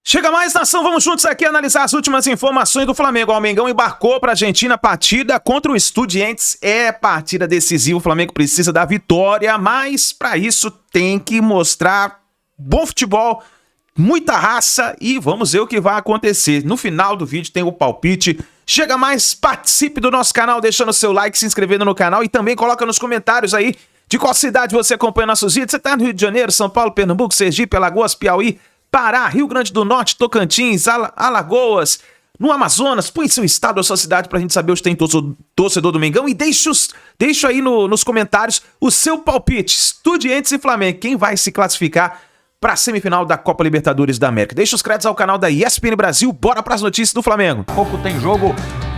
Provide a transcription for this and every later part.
Chega mais, nação, vamos juntos aqui analisar as últimas informações do Flamengo. O Mengão embarcou para a Argentina, partida contra o Estudiantes, é partida decisiva, o Flamengo precisa da vitória, mas para isso tem que mostrar bom futebol, muita raça e vamos ver o que vai acontecer. No final do vídeo tem o palpite. Chega mais, participe do nosso canal, deixando seu like, se inscrevendo no canal e também coloca nos comentários aí de qual cidade você acompanha nossos vídeos. Você tá no Rio de Janeiro, São Paulo, Pernambuco, Sergipe, Alagoas, Piauí, Pará, Rio Grande do Norte, Tocantins, Alagoas, no Amazonas. Põe seu estado ou sua cidade pra gente saber onde tem torcedor do Mengão e deixa aí nos comentários o seu palpite. Estudiantes e Flamengo, quem vai se classificar para a semifinal da Copa Libertadores da América? Deixa os créditos ao canal da ESPN Brasil, bora pras notícias do Flamengo. Pouco tem jogo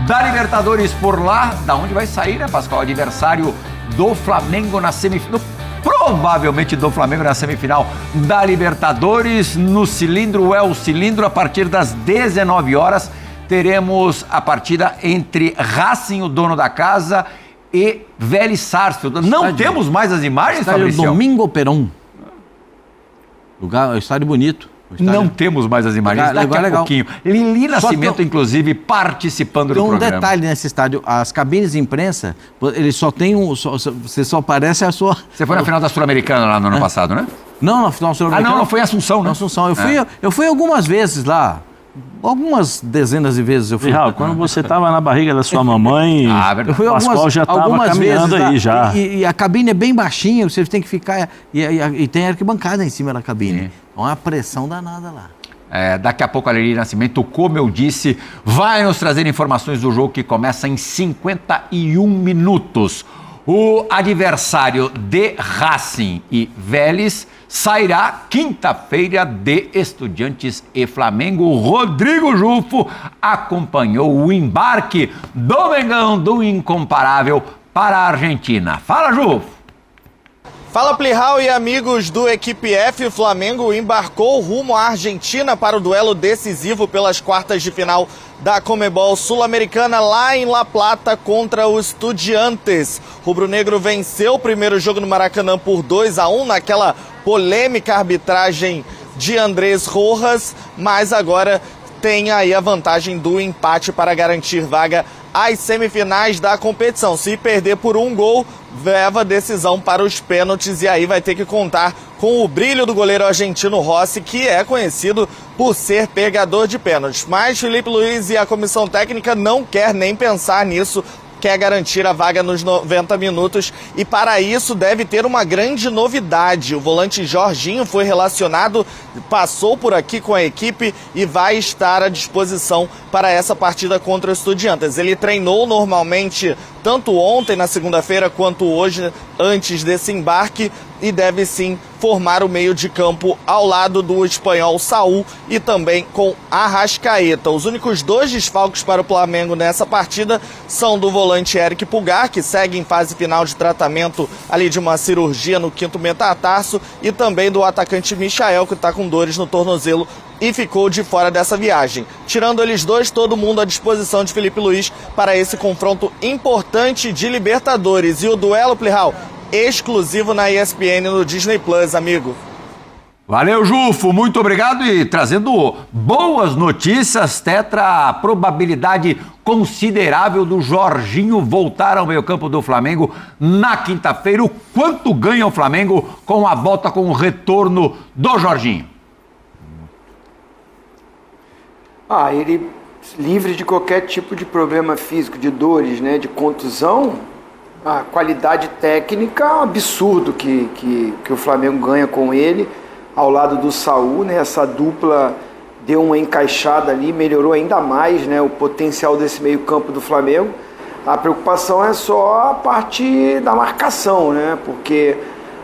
da Libertadores por lá, da onde vai sair, né, Pascoal? Adversário do Flamengo na semifinal, provavelmente do Flamengo na semifinal da Libertadores, no Cilindro El Cilindro, a partir das 19 horas, teremos a partida entre Racing, o dono da casa, e Vélez Sarsfield. Não temos mais as imagens, Fabrício? Domingo Perón. Lugar, estádio bonito. Não temos mais as imagens, daqui a pouquinho. Lili Nascimento, inclusive, participando do programa. Tem um detalhe nesse estádio, as cabines de imprensa, ele só tem você só aparece a sua... Você foi na final da Sul-Americana lá no ano passado, né? Não, na final da Sul-Americana. Não, foi em Assunção, né? Assunção, eu fui algumas vezes lá. Algumas dezenas de vezes eu fui. Real, quando você estava na barriga da sua mamãe, eu fui o Pascoal já estava caminhando vezes, aí já. E a cabine é bem baixinha, você tem que ficar... E tem arquibancada em cima da cabine. Sim. Então é uma pressão danada lá. Daqui a pouco a Lili Nascimento, como eu disse, vai nos trazer informações do jogo que começa em 51 minutos. O adversário de Racing e Vélez sairá quinta-feira de Estudiantes e Flamengo. Rodrigo Jufo acompanhou o embarque do Mengão, do incomparável, para a Argentina. Fala, Jufo! Fala, Plihal e amigos do Equipe F. O Flamengo embarcou rumo à Argentina para o duelo decisivo pelas quartas de final da Conmebol Sul-Americana lá em La Plata contra os Estudiantes. Rubro-negro venceu o primeiro jogo no Maracanã por 2-1 naquela polêmica arbitragem de Andrés Rojas, mas agora tem aí a vantagem do empate para garantir vaga às semifinais da competição. Se perder por um gol, leva a decisão para os pênaltis e aí vai ter que contar com o brilho do goleiro argentino Rossi, que é conhecido por ser pegador de pênaltis. Mas Felipe Luiz e a comissão técnica não quer nem pensar nisso, quer garantir a vaga nos 90 minutos e para isso deve ter uma grande novidade. O volante Jorginho foi relacionado, passou por aqui com a equipe e vai estar à disposição para essa partida contra os Estudiantes. Ele treinou normalmente tanto ontem na segunda-feira quanto hoje antes desse embarque e deve sim formar o meio de campo ao lado do espanhol Saúl e também com Arrascaeta. Os únicos dois desfalques para o Flamengo nessa partida são do volante Eric Pulgar, que segue em fase final de tratamento ali de uma cirurgia no quinto metatarso, e também do atacante Michael, que está com dores no tornozelo e ficou de fora dessa viagem. Tirando eles dois, todo mundo à disposição de Felipe Luiz para esse confronto importante de Libertadores. E o duelo, Plihal, exclusivo na ESPN no Disney Plus, amigo. Valeu, Jufo, muito obrigado e trazendo boas notícias. Tetra, a probabilidade considerável do Jorginho voltar ao meio-campo do Flamengo na quinta-feira. O quanto ganha o Flamengo com a volta, com o retorno do Jorginho? Ele livre de qualquer tipo de problema físico, de dores, né, de contusão. A qualidade técnica é um absurdo que o Flamengo ganha com ele, ao lado do Saúl, né? Essa dupla deu uma encaixada ali, melhorou ainda mais, né, o potencial desse meio campo do Flamengo. A preocupação é só a parte da marcação, né? Porque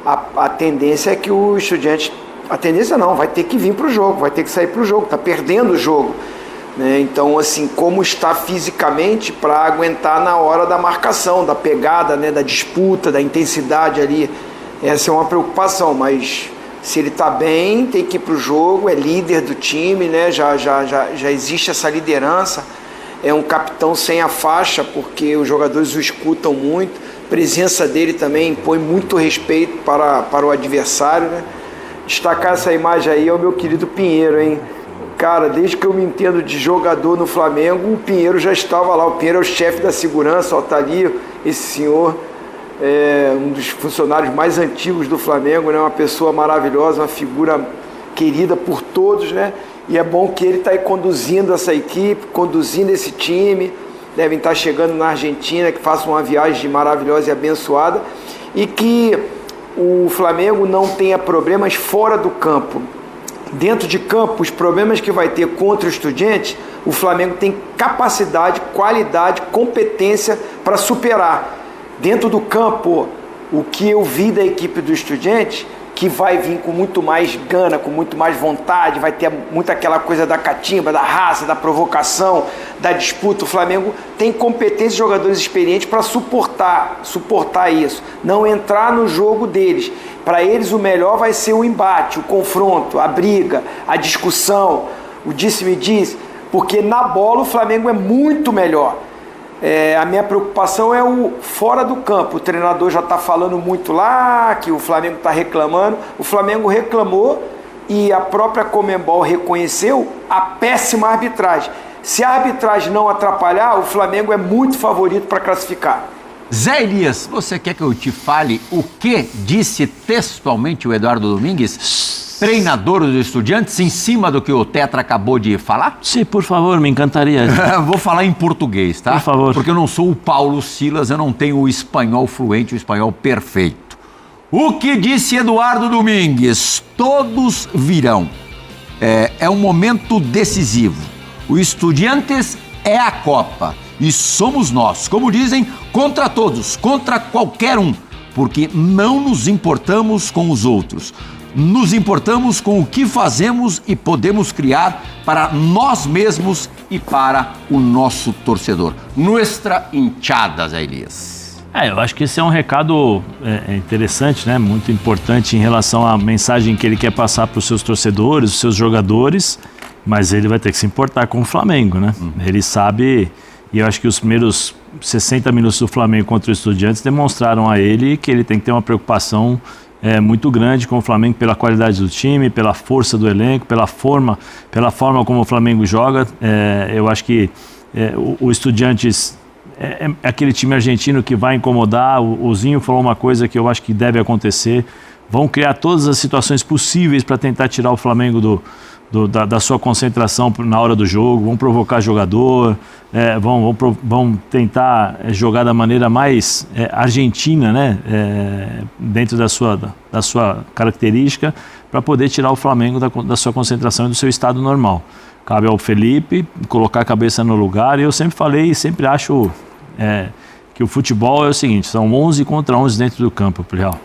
a tendência é que o Estudiante... A tendência não, vai ter que vir para o jogo, vai ter que sair para o jogo, está perdendo o jogo. Né? Então, assim, como está fisicamente para aguentar na hora da marcação, da pegada, né, da disputa, da intensidade ali. Essa é uma preocupação, mas se ele está bem, tem que ir para o jogo, é líder do time, né? Já existe essa liderança, é um capitão sem a faixa, porque os jogadores o escutam muito, a presença dele também impõe muito respeito para o adversário, né? Destacar essa imagem aí é o meu querido Pinheiro, hein? cara, desde que eu me entendo de jogador no Flamengo, o Pinheiro já estava lá. O Pinheiro é o chefe da segurança, ó, tá ali, esse senhor, um dos funcionários mais antigos do Flamengo, né? Uma pessoa maravilhosa, uma figura querida por todos, né? E é bom que ele está aí conduzindo essa equipe, conduzindo esse time. Devem estar chegando na Argentina, que façam uma viagem maravilhosa e abençoada. E que o Flamengo não tenha problemas fora do campo. Dentro de campo, os problemas que vai ter contra o Estudiantes, o Flamengo tem capacidade, qualidade, competência para superar. Dentro do campo, o que eu vi da equipe do Estudiantes, que vai vir com muito mais gana, com muito mais vontade, vai ter muito aquela coisa da catimba, da raça, da provocação, da disputa. O Flamengo tem competência de jogadores experientes para suportar isso, não entrar no jogo deles. Para eles o melhor vai ser o embate, o confronto, a briga, a discussão, o disse-me-disse, porque na bola o Flamengo é muito melhor. A minha preocupação é o fora do campo. O treinador já está falando muito lá, que o Flamengo está reclamando. O Flamengo reclamou e a própria Conmebol reconheceu a péssima arbitragem. Se a arbitragem não atrapalhar, o Flamengo é muito favorito para classificar. Zé Elias, você quer que eu te fale o que disse textualmente o Eduardo Domingues, treinador dos Estudiantes, em cima do que o Tetra acabou de falar? Sim, por favor, me encantaria. Vou falar em português, tá? Por favor. Porque eu não sou o Paulo Silas, eu não tenho o espanhol fluente, o espanhol perfeito. O que disse Eduardo Domingues? Todos virão. É um momento decisivo. O Estudiantes é a Copa e somos nós, como dizem, contra todos, contra qualquer um, porque não nos importamos com os outros. Nos importamos com o que fazemos e podemos criar para nós mesmos e para o nosso torcedor. Nuestra hinchada, Zé Elias. Eu acho que esse é um recado interessante, né? Muito importante em relação à mensagem que ele quer passar para os seus torcedores, os seus jogadores, mas ele vai ter que se importar com o Flamengo, né? Ele sabe, e eu acho que os primeiros 60 minutos do Flamengo contra o Estudiantes demonstraram a ele que ele tem que ter uma preocupação muito grande com o Flamengo pela qualidade do time, pela força do elenco, pela forma como o Flamengo joga. Eu acho que o Estudiantes é aquele time argentino que vai incomodar. O Zinho falou uma coisa que eu acho que deve acontecer. Vão criar todas as situações possíveis para tentar tirar o Flamengo da sua concentração na hora do jogo, vão provocar jogador, vão tentar jogar da maneira mais argentina, né? Dentro da sua característica, para poder tirar o Flamengo da sua concentração e do seu estado normal. Cabe ao Felipe colocar a cabeça no lugar, e eu sempre falei e sempre acho que o futebol é o seguinte, são 11 contra 11 dentro do campo, Plihal.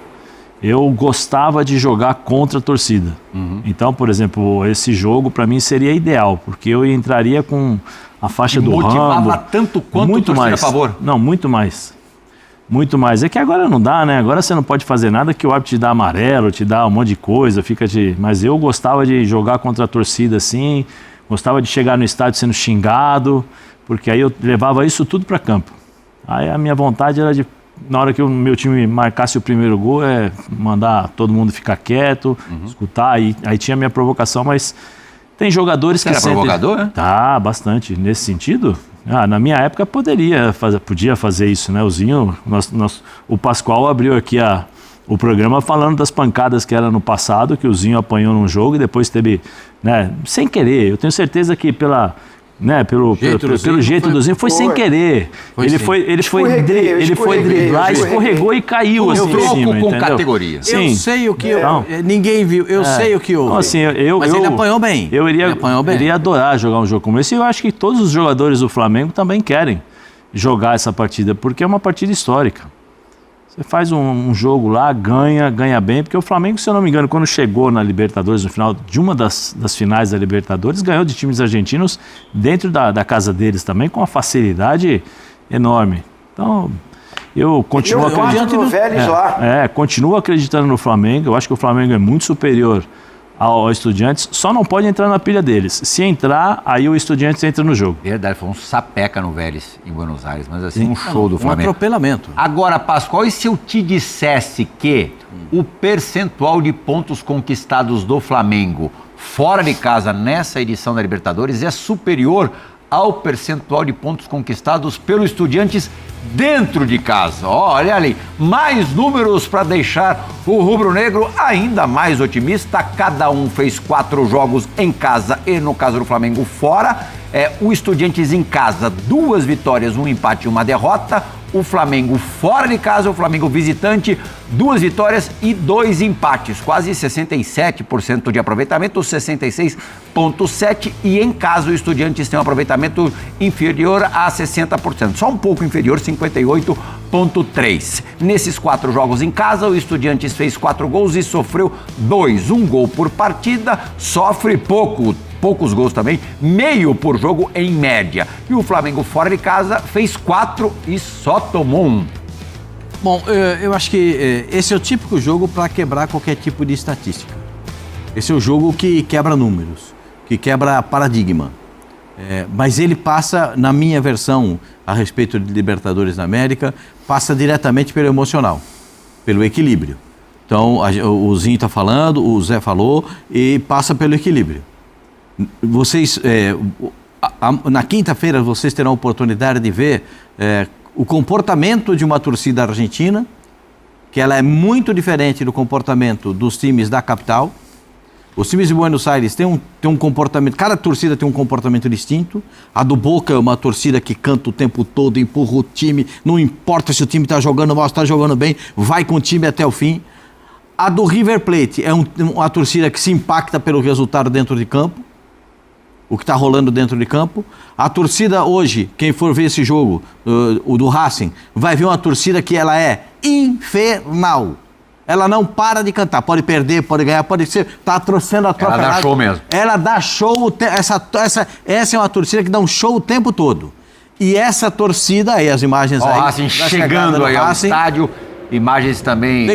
Eu gostava de jogar contra a torcida. Então, por exemplo, esse jogo para mim seria ideal, porque eu entraria com a faixa do Rambo. Motivava tanto quanto muito torcida mais. a favor? Não, muito mais. Muito mais. É que agora não dá, né? Agora você não pode fazer nada que o árbitro te dá amarelo, te dá um monte de coisa, Mas eu gostava de jogar contra a torcida assim, gostava de chegar no estádio sendo xingado, porque aí eu levava isso tudo para campo. Aí a minha vontade era de, na hora que o meu time marcasse o primeiro gol, mandar todo mundo ficar quieto, escutar, aí tinha a minha provocação, mas tem jogadores que sentem... Era provocador, né? Tá, bastante. Nesse sentido, na minha época podia fazer isso, né? O Zinho, o Pascoal abriu aqui o programa falando das pancadas que era no passado, que o Zinho apanhou num jogo e depois teve, né, sem querer. Eu tenho certeza que pelo jeito do Zinho foi sem querer. Ele foi driblar, escorregou e caiu assim em cima, com entendeu? categoria. Sim. Eu sei o que ninguém viu, sei o que houve. Então, assim, mas ele apanhou bem. Eu iria adorar jogar um jogo como esse, e eu acho que todos os jogadores do Flamengo também querem jogar essa partida, porque é uma partida histórica. Você faz um jogo lá, ganha bem, porque o Flamengo, se eu não me engano, quando chegou na Libertadores, no final de uma das finais da Libertadores, ganhou de times argentinos dentro da casa deles também, com uma facilidade enorme. Então, eu continuo acreditando continuo acreditando no Flamengo. Eu acho que o Flamengo é muito superior ao Estudiantes, só não pode entrar na pilha deles. Se entrar, aí o Estudiantes entra no jogo. Verdade, foi um sapeca no Vélez, em Buenos Aires, mas assim, um show do Flamengo. Um atropelamento. Agora, Pascoal, e se eu te dissesse que o percentual de pontos conquistados do Flamengo fora de casa nessa edição da Libertadores é superior ao percentual de pontos conquistados pelo Estudiantes dentro de casa. Olha ali, mais números para deixar o rubro-negro ainda mais otimista. Cada um fez 4 jogos em casa e, no caso do Flamengo, fora. O Estudiantes em casa, 2 vitórias, 1 empate e 1 derrota. O Flamengo fora de casa, o Flamengo visitante, 2 vitórias e 2 empates, quase 67% de aproveitamento, 66,7%, e em casa o Estudiantes tem um aproveitamento inferior a 60%, só um pouco inferior, 58,3%. Nesses 4 jogos em casa, o Estudiantes fez 4 gols e sofreu 2, 1 gol por partida, sofre poucos gols também, meio por jogo em média. E o Flamengo fora de casa fez 4 e só tomou 1. Bom, eu acho que esse é o típico jogo para quebrar qualquer tipo de estatística. Esse é o jogo que quebra números, que quebra paradigma. Mas ele passa, na minha versão a respeito de Libertadores da América, passa diretamente pelo emocional, pelo equilíbrio. Então, o Zinho está falando, o Zé falou, e passa pelo equilíbrio. Vocês, na quinta-feira, vocês terão a oportunidade de ver o comportamento de uma torcida argentina, que ela é muito diferente do comportamento dos times da capital. Os times de Buenos Aires têm um comportamento, cada torcida tem um comportamento distinto. A do Boca é uma torcida que canta o tempo todo, empurra o time, não importa se o time está jogando mal, está jogando bem, vai com o time até o fim. A do River Plate é uma torcida que se impacta pelo resultado dentro de campo, o que está rolando dentro de campo. A torcida hoje, quem for ver esse jogo, o do Racing, vai ver uma torcida que ela é infernal. Ela não para de cantar, pode perder, pode ganhar, pode ser, está trouxendo a troca. Ela dá show mesmo. Ela dá show, essa é uma torcida que dá um show o tempo todo. E essa torcida, aí as imagens aí... O Racing chegando aí ao estádio, imagens também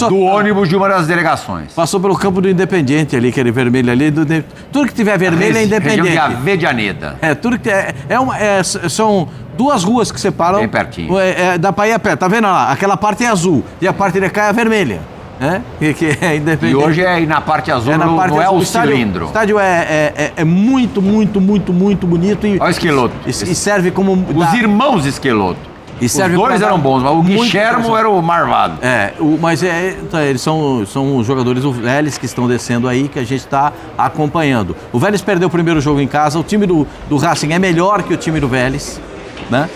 do ônibus de uma das delegações. Passou pelo campo do Independiente ali, aquele vermelho ali. Tudo que tiver vermelho é Independiente. Região de Avedianeda. Tudo que são 2 ruas que separam. Bem pertinho. Dá pra ir a pé, tá vendo lá? Aquela parte é azul e a parte de cá é a vermelha. Que é Independente. E hoje na parte azul, não é o cilindro. O estádio é muito, muito, muito, muito bonito. Olha o Esqueloto. E serve como... Os irmãos Esqueloto. Os 2 eram bons, mas o Guilhermo era o marvado. Mas eles são os jogadores do Vélez que estão descendo aí, que a gente está acompanhando. O Vélez perdeu o primeiro jogo em casa, o time do Racing é melhor que o time do Vélez, né?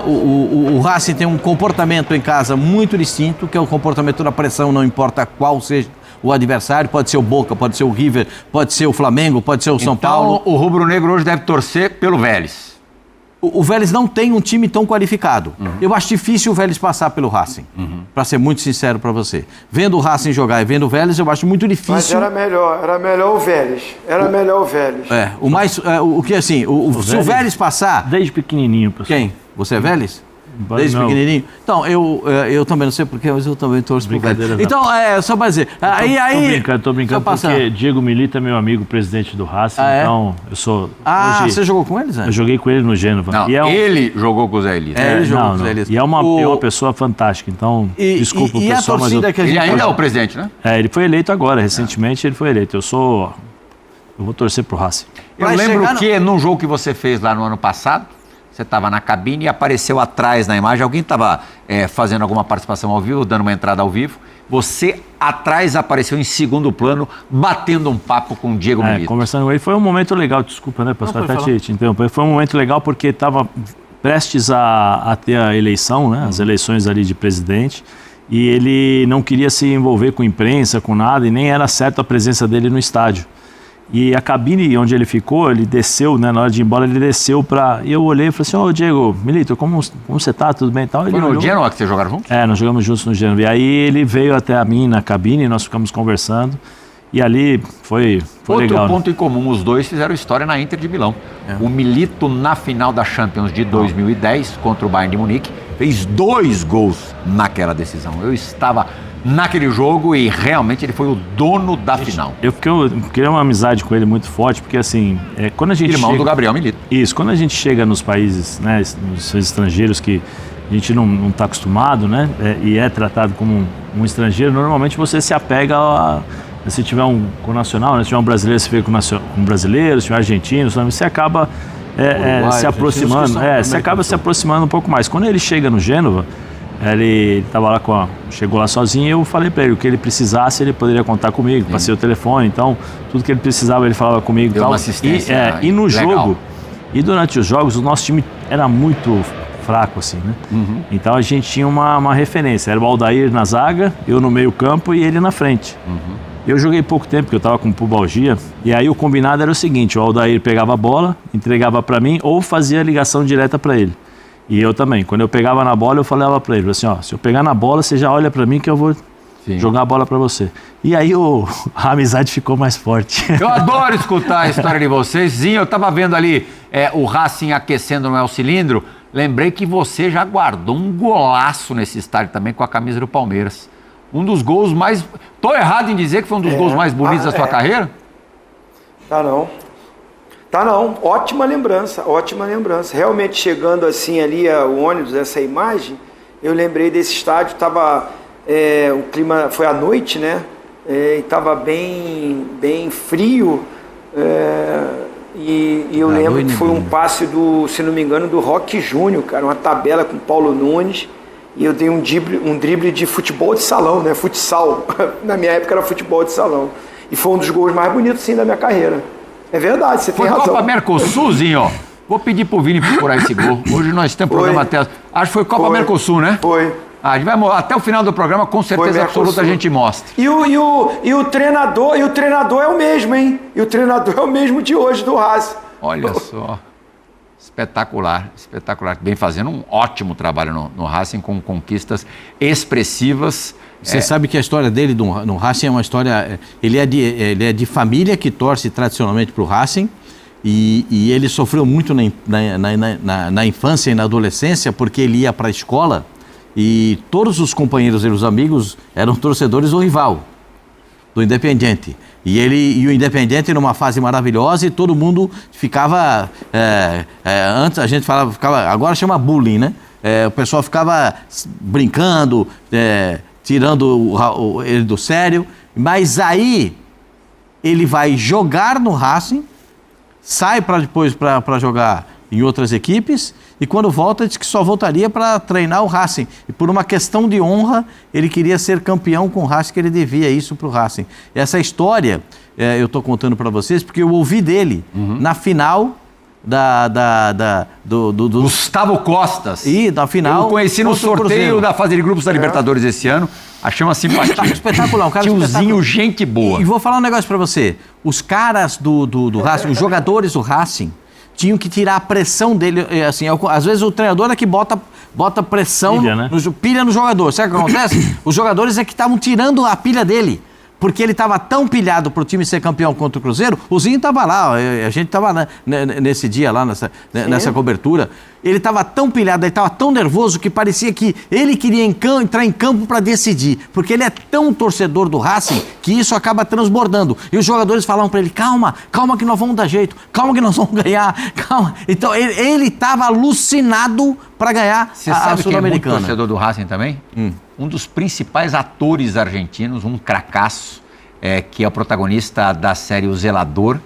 O Racing tem um comportamento em casa muito distinto, que é o comportamento da pressão, não importa qual seja o adversário, pode ser o Boca, pode ser o River, pode ser o Flamengo, pode ser o São Paulo. Então o rubro-negro hoje deve torcer pelo Vélez. O Vélez não tem um time tão qualificado. Eu acho difícil o Vélez passar pelo Racing, para ser muito sincero para você. Vendo o Racing jogar e vendo o Vélez, eu acho muito difícil. Mas era melhor o Vélez. Se o Vélez passar... Desde pequenininho, pessoal. Quem? Você é Vélez? Desde pequenininho? Então, eu também não sei porquê, mas eu também torço pro Vélez. Então, só para dizer... Tô brincando porque Diego Milito é meu amigo, presidente do Racing, então eu sou... você jogou com ele, Zé? Eu joguei com ele no Gênova. Não, ele jogou com o Zé Elias. Ele jogou com o Zé Elias. E é uma pessoa fantástica, então desculpa o pessoal, mas... Ele ainda é o presidente, né? Ele foi eleito agora, recentemente ele foi eleito. Eu vou torcer pro Racing. Eu lembro que num jogo que você fez lá no ano passado, você estava na cabine e apareceu atrás na imagem, alguém estava fazendo alguma participação ao vivo, dando uma entrada ao vivo, você atrás apareceu em segundo plano, batendo um papo com o Diego Milito. Conversando com ele, foi um momento legal, desculpa, né, pastor, até te interromper, foi um momento legal porque estava prestes a ter a eleição, né, as eleições ali de presidente, e ele não queria se envolver com imprensa, com nada, e nem era certo a presença dele no estádio. E a cabine onde ele ficou, ele desceu, né, na hora de ir embora, ele desceu pra... E eu olhei e falei assim, ô Diego, Milito, como você tá? Tudo bem e tal? Foi no Genoa que vocês jogaram juntos? Nós jogamos juntos no Genoa. E aí ele veio até a mim na cabine, nós ficamos conversando. E ali foi legal. Outro ponto em comum, os dois fizeram história na Inter de Milão. O Milito, na final da Champions de 2010, contra o Bayern de Munique, fez 2 gols naquela decisão. Eu estava naquele jogo e realmente ele foi o dono da final. Eu criei uma amizade com ele muito forte, porque assim, quando a gente Irmão do Gabriel Milito. Isso, quando a gente chega nos países, né, nos estrangeiros que a gente não está acostumado, né, e é tratado como um estrangeiro, normalmente você se apega Se tiver com o nacional, né? Se tiver um brasileiro, você vê com um brasileiro, se tiver argentino, você acaba se aproximando. Você acaba se aproximando um pouco mais. Quando ele chega no Gênova, ele estava lá chegou lá sozinho, e eu falei para ele o que ele precisasse, ele poderia contar comigo, passei o telefone, então tudo que ele precisava ele falava comigo. Deu uma assistência. E no jogo, e durante os jogos, o nosso time era muito fraco, assim, né? Então a gente tinha uma referência, era o Aldair na zaga, eu no meio campo e ele na frente. Eu joguei pouco tempo, porque eu estava com pubalgia, e aí o combinado era o seguinte, o Aldair pegava a bola, entregava para mim, ou fazia a ligação direta para ele. E eu também. Quando eu pegava na bola, eu falava para ele, assim, ó, se eu pegar na bola, você já olha para mim que eu vou jogar a bola para você. E aí a amizade ficou mais forte. Eu adoro escutar a história de vocês. Zinho, eu tava vendo ali o Racing aquecendo no El Cilindro. Lembrei que você já guardou um golaço nesse estádio também com a camisa do Palmeiras. Um dos gols mais... Tô errado em dizer que foi um dos gols mais bonitos da sua carreira? Tá não, ótima lembrança. Realmente chegando assim ali o ônibus, essa imagem, eu lembrei desse estádio, o clima foi à noite, né? E tava bem frio, e eu lembro que foi um passe se não me engano, do Roque Júnior, cara, uma tabela com Paulo Nunes, e eu dei um drible de futebol de salão, né? Futsal, na minha época era futebol de salão, e foi um dos gols mais bonitos, sim, da minha carreira. É verdade, você tem razão. Foi Copa Mercosurzinho, ó. Vou pedir pro Vini procurar esse gol. Hoje nós temos programa até... Acho que foi Copa Mercosul, né? Foi. A gente vai até o final do programa, com certeza absoluta, a gente mostra. E o treinador é o mesmo, hein? E o treinador é o mesmo de hoje, do Racing. Olha só. Espetacular. Vem fazendo um ótimo trabalho no Racing, com conquistas expressivas. Você sabe que a história dele no Racing é uma história... Ele é de família que torce tradicionalmente para o Racing, e ele sofreu muito na infância e na adolescência, porque ele ia para a escola e todos os companheiros e os amigos eram torcedores do rival, do Independiente. E o Independiente numa fase maravilhosa, e todo mundo ficava... antes a gente ficava... Agora chama bullying, né? O pessoal ficava brincando... tirando ele do sério, mas aí ele vai jogar no Racing, sai depois para jogar em outras equipes, e quando volta diz que só voltaria para treinar o Racing. E por uma questão de honra, ele queria ser campeão com o Racing, que ele devia isso para o Racing. Essa história eu estou contando para vocês porque eu ouvi dele na final do Gustavo Costas. E da final. Eu conheci no sorteio da fase de grupos da Libertadores esse ano. Achei uma simpatia. Espetacular, um cara tiozinho, gente boa. E vou falar um negócio pra você. Os caras do Racing, os jogadores do Racing, tinham que tirar a pressão dele. Assim, às vezes o treinador é que bota pressão, pilha no jogador. Sabe o que acontece? Os jogadores é que estavam tirando a pilha dele. Porque ele estava tão pilhado para o time ser campeão contra o Cruzeiro. O Zinho estava lá, a gente estava nesse dia lá, nessa cobertura. Ele estava tão pilhado, ele estava tão nervoso que parecia que ele queria entrar em campo para decidir. Porque ele é tão torcedor do Racing que isso acaba transbordando. E os jogadores falavam para ele, calma que nós vamos dar jeito, calma que nós vamos ganhar, calma. Então ele estava alucinado para ganhar a Sul-Americana. Você sabe quem é muito torcedor do Racing também? Um dos principais atores argentinos, um cracaço, que é o protagonista da série O Zelador,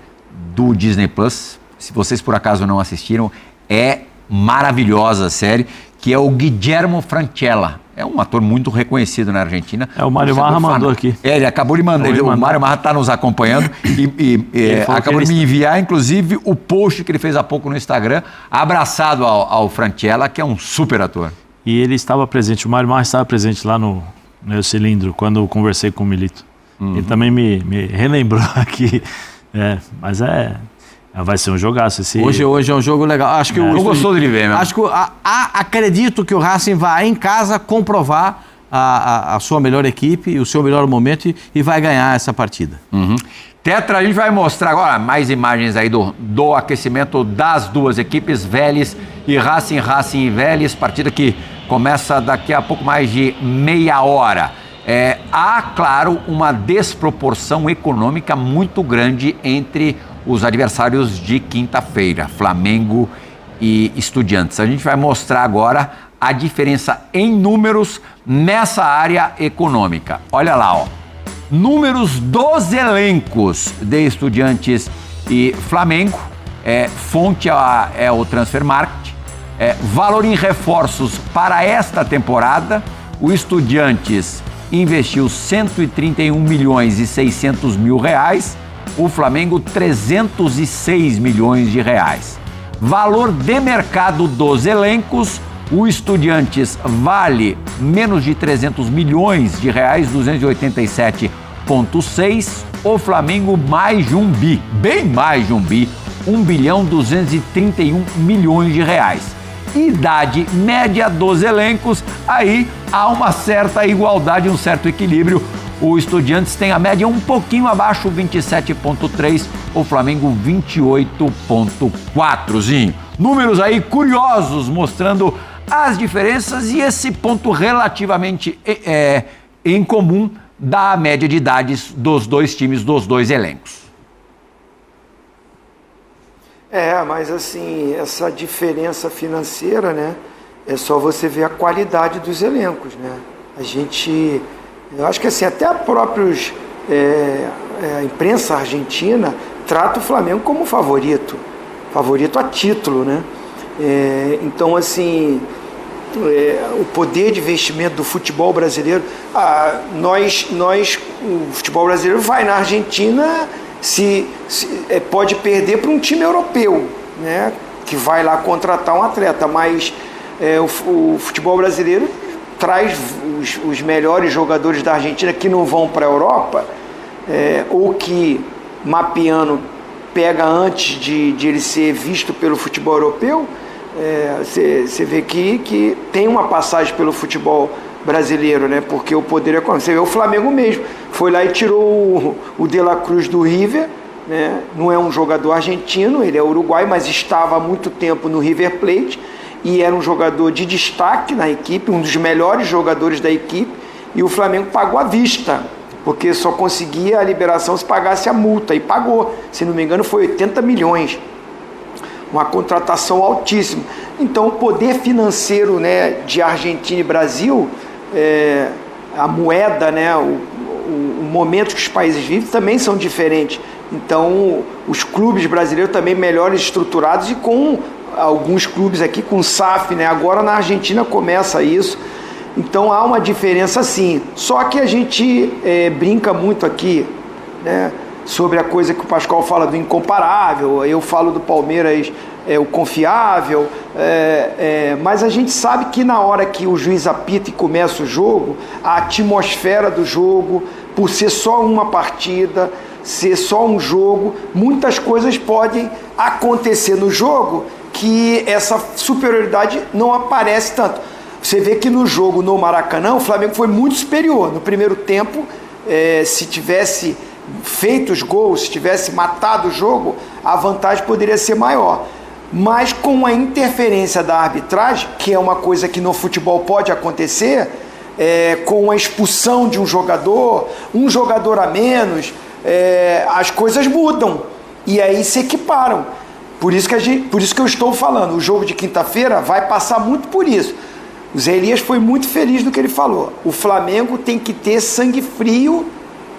do Disney Plus. Se vocês por acaso não assistiram, é maravilhosa a série, que é o Guillermo Francella. É um ator muito reconhecido na Argentina. O Mário Marra mandou aqui. Ele acabou de mandar, o Mário Marra está nos acompanhando e acabou de me enviar, inclusive, o post que ele fez há pouco no Instagram, abraçado ao Francella, que é um super ator. E ele estava presente, o Mário Marra estava presente lá no El Cilindro, quando eu conversei com o Milito. Ele também me relembrou aqui. Mas vai ser um jogaço. Hoje é um jogo legal. Acho que não gostou de ver, mesmo. Acho que acredito que o Racing vai em casa comprovar a sua melhor equipe e o seu melhor momento e vai ganhar essa partida. Tetra, a gente vai mostrar agora mais imagens aí do aquecimento das duas equipes, Vélez e Racing, Racing e Vélez, partida que começa daqui a pouco mais de meia hora. Há, claro, uma desproporção econômica muito grande entre os adversários de quinta-feira, Flamengo e Estudiantes. A gente vai mostrar agora a diferença em números nessa área econômica. Olha lá, ó. Números dos elencos de Estudiantes e Flamengo. Fonte é o Transfermarkt. Valor em reforços para esta temporada. O Estudiantes investiu 131 milhões e 600 mil reais. O Flamengo, 306 milhões de reais. Valor de mercado dos elencos. O Estudiantes vale menos de 300 milhões de reais, 287,6. O Flamengo mais de 1 bi, bem mais de 1 bi, 1 bilhão 231 milhões de reais. Idade média dos elencos, aí há uma certa igualdade, um certo equilíbrio. O Estudiantes tem a média um pouquinho abaixo, 27,3, o Flamengo 28,4. Números aí curiosos, mostrando as diferenças e esse ponto relativamente em comum da média de idades dos dois times, dos dois elencos. Mas assim, essa diferença financeira, né, é só você ver a qualidade dos elencos, né? Eu acho que assim, até a própria imprensa argentina trata o Flamengo como favorito a título, né? Então, assim, o poder de investimento do futebol brasileiro, o futebol brasileiro vai na Argentina, pode perder para um time europeu, né? Que vai lá contratar um atleta, mas o futebol brasileiro traz os melhores jogadores da Argentina que não vão para a Europa, ou que mapeando pega antes de ele ser visto pelo futebol europeu. Você vê que tem uma passagem pelo futebol brasileiro, né? Porque o poder econômico. Você vê o Flamengo mesmo, foi lá e tirou o De La Cruz do River, né? Não é um jogador argentino, ele é uruguaio, mas estava há muito tempo no River Plate e era um jogador de destaque na equipe, um dos melhores jogadores da equipe, e o Flamengo pagou à vista, porque só conseguia a liberação se pagasse a multa, e pagou, se não me engano foi 80 milhões. Uma contratação altíssima. Então, o poder financeiro, né, de Argentina e Brasil, a moeda, né, o momento que os países vivem também são diferentes. Então, os clubes brasileiros também melhores estruturados e com alguns clubes aqui com SAF, né? Agora na Argentina começa isso. Então, há uma diferença sim. Só que a gente brinca muito aqui, né, sobre a coisa que o Pascoal fala do incomparável, eu falo do Palmeiras, o confiável, mas a gente sabe que na hora que o juiz apita e começa o jogo, a atmosfera do jogo, por ser só uma partida, ser só um jogo, muitas coisas podem acontecer no jogo que essa superioridade não aparece tanto. Você vê que no jogo no Maracanã, o Flamengo foi muito superior. No primeiro tempo, se tivesse feito os gols, se tivesse matado o jogo, a vantagem poderia ser maior. Mas com a interferência da arbitragem, que é uma coisa que no futebol pode acontecer, com a expulsão de um jogador a menos, as coisas mudam e aí se equiparam. Por isso que eu estou falando, o jogo de quinta-feira vai passar muito por isso. O Zé Elias foi muito feliz no que ele falou. O Flamengo tem que ter sangue frio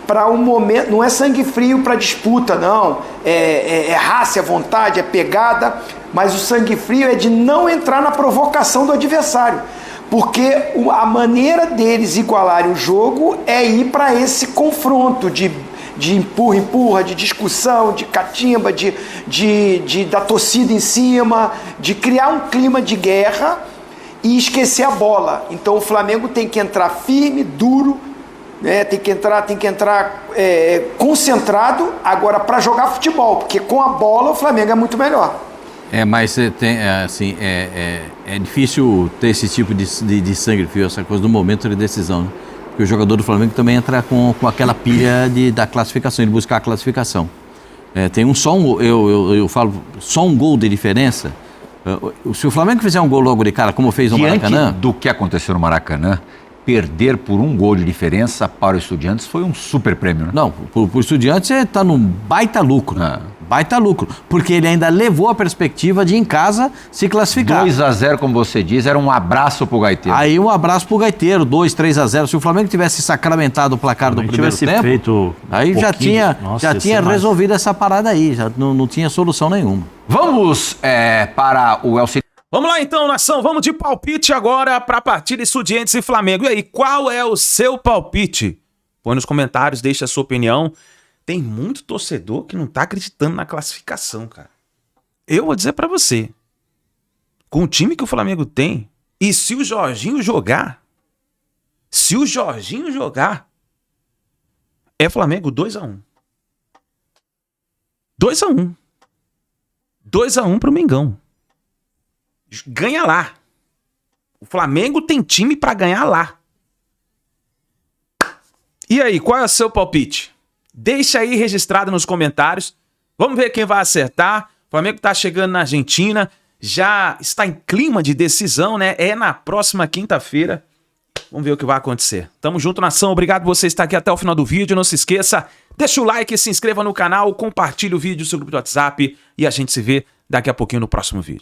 para um momento, não é sangue frio para disputa, não. É raça, é vontade, é pegada, mas o sangue frio é de não entrar na provocação do adversário. Porque a maneira deles igualarem o jogo é ir para esse confronto de empurra, de discussão, de catimba, da torcida em cima, de criar um clima de guerra e esquecer a bola. Então o Flamengo tem que entrar firme, duro, né? Tem que entrar concentrado agora para jogar futebol, porque com a bola o Flamengo é muito melhor. Mas é difícil ter esse tipo de sangue frio, essa coisa do momento de decisão, né? Porque o jogador do Flamengo também entra com aquela pilha da classificação, de buscar a classificação. Tem eu falo, só um gol de diferença. Se o Flamengo fizer um gol logo de cara, como fez no Maracanã... Diante do que aconteceu no Maracanã, perder por um gol de diferença para o Estudiantes foi um super prêmio, né? Não, para o Estudiantes está num baita lucro. Baita lucro, porque ele ainda levou a perspectiva de em casa se classificar. 2-0, como você diz, era um abraço pro Gaiteiro. Aí um abraço pro Gaiteiro, 2-3-0. Se o Flamengo tivesse sacramentado o placar do primeiro tempo, feito aí já tinha, Nossa, já tinha resolvido essa parada aí, já não tinha solução nenhuma. Vamos para o El Cid. Vamos lá então, nação, vamos de palpite agora para a partida Estudiantes e Flamengo. E aí, qual é o seu palpite? Põe nos comentários, deixa a sua opinião. Tem muito torcedor que não tá acreditando na classificação, cara. Eu vou dizer pra você. Com o time que o Flamengo tem, e se o Jorginho jogar, é Flamengo 2-1. 2-1. 2-1 pro Mengão. Ganha lá. O Flamengo tem time pra ganhar lá. E aí, qual é o seu palpite? Deixa aí registrado nos comentários. Vamos ver quem vai acertar. O Flamengo tá chegando na Argentina. Já está em clima de decisão, né? É na próxima quinta-feira. Vamos ver o que vai acontecer. Tamo junto, nação. Obrigado por você estar aqui até o final do vídeo. Não se esqueça, deixa o like, se inscreva no canal, compartilhe o vídeo no seu grupo do WhatsApp e a gente se vê daqui a pouquinho no próximo vídeo.